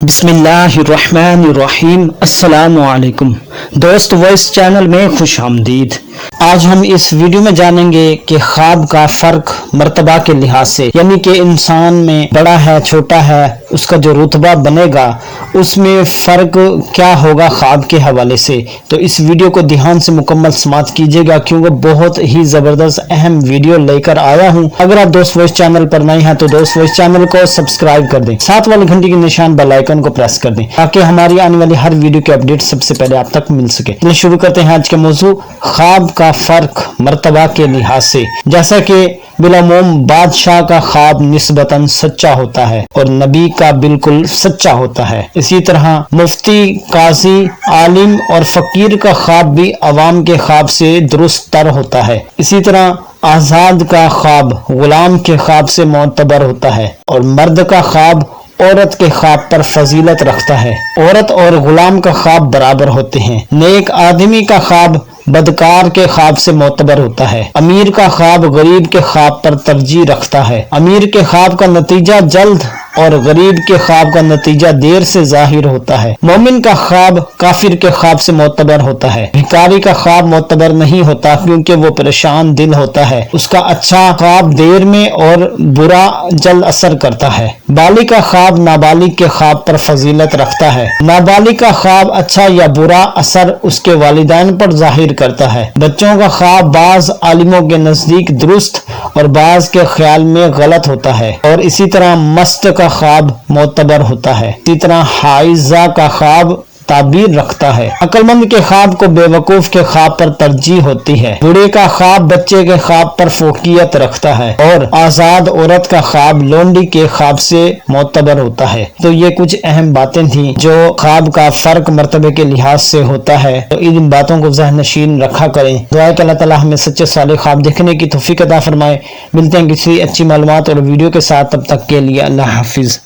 بسم اللہ الرحمن الرحیم۔ السلام علیکم دوست، وائس چینل میں خوش آمدید۔ آج ہم اس ویڈیو میں جانیں گے کہ خواب کا فرق مرتبہ کے لحاظ سے، یعنی کہ انسان میں بڑا ہے چھوٹا ہے، اس کا جو رتبہ بنے گا اس میں فرق کیا ہوگا خواب کے حوالے سے۔ تو اس ویڈیو کو دھیان سے مکمل سماعت کیجیے گا کیونکہ بہت ہی زبردست اہم ویڈیو لے کر آیا ہوں۔ اگر آپ دوست وائس چینل پر نئے ہیں تو دوست وائس چینل کو سبسکرائب کر دیں، ساتھ والی گھنٹی کے نشان بیل آئیکن کو پریس کر دیں تاکہ ہماری آنے والی ہر ویڈیو کے اپڈیٹ سب سے پہلے آپ تک مل سکے۔ چلیے شروع کرتے ہیں آج کے موضوع، خواب کا فرق مرتبہ کے لحاظ سے۔ جیسا کہ بالعموم بادشاہ کا خواب نسبتاً سچا ہوتا ہے اور نبی کا بالکل سچا ہوتا ہے، اسی طرح مفتی، قاضی، عالم اور فقیر کا خواب بھی عوام کے خواب سے درست تر ہوتا ہے۔ اسی طرح آزاد کا خواب غلام کے خواب سے معتبر ہوتا ہے اور مرد کا خواب عورت کے خواب پر فضیلت رکھتا ہے۔ عورت اور غلام کا خواب برابر ہوتے ہیں۔ نیک آدمی کا خواب بدکار کے خواب سے معتبر ہوتا ہے۔ امیر کا خواب غریب کے خواب پر ترجیح رکھتا ہے۔ امیر کے خواب کا نتیجہ جلد اور غریب کے خواب کا نتیجہ دیر سے ظاہر ہوتا ہے۔ مومن کا خواب کافر کے خواب سے معتبر ہوتا ہے۔ بھکاری کا خواب معتبر نہیں ہوتا کیونکہ وہ پریشان دل ہوتا ہے، اس کا اچھا خواب دیر میں اور برا جلد اثر کرتا ہے۔ بالغ کا خواب نابالغ کے خواب پر فضیلت رکھتا ہے۔ نابالغ کا خواب اچھا یا برا اثر اس کے والدین پر ظاہر کرتا ہے۔ بچوں کا خواب بعض عالموں کے نزدیک درست اور بعض کے خیال میں غلط ہوتا ہے، اور اسی طرح مست کا خواب معتبر ہوتا ہے۔ اسی طرح حائضہ کا خواب تعبیر رکھتا ہے۔ عقل مند کے خواب کو بے وقوف کے خواب پر ترجیح ہوتی ہے۔ بوڑھے کا خواب بچے کے خواب پر فوقیت رکھتا ہے اور آزاد عورت کا خواب لونڈی کے خواب سے معتبر ہوتا ہے۔ تو یہ کچھ اہم باتیں تھیں جو خواب کا فرق مرتبے کے لحاظ سے ہوتا ہے، تو ان باتوں کو ذہن نشین رکھا کریں۔ دعا کہ اللہ تعالی ہمیں سچے صالح خواب دیکھنے کی توفیق عطا فرمائے۔ ملتے ہیں کسی اچھی معلومات اور ویڈیو کے ساتھ، تب تک کے لیے اللہ حافظ۔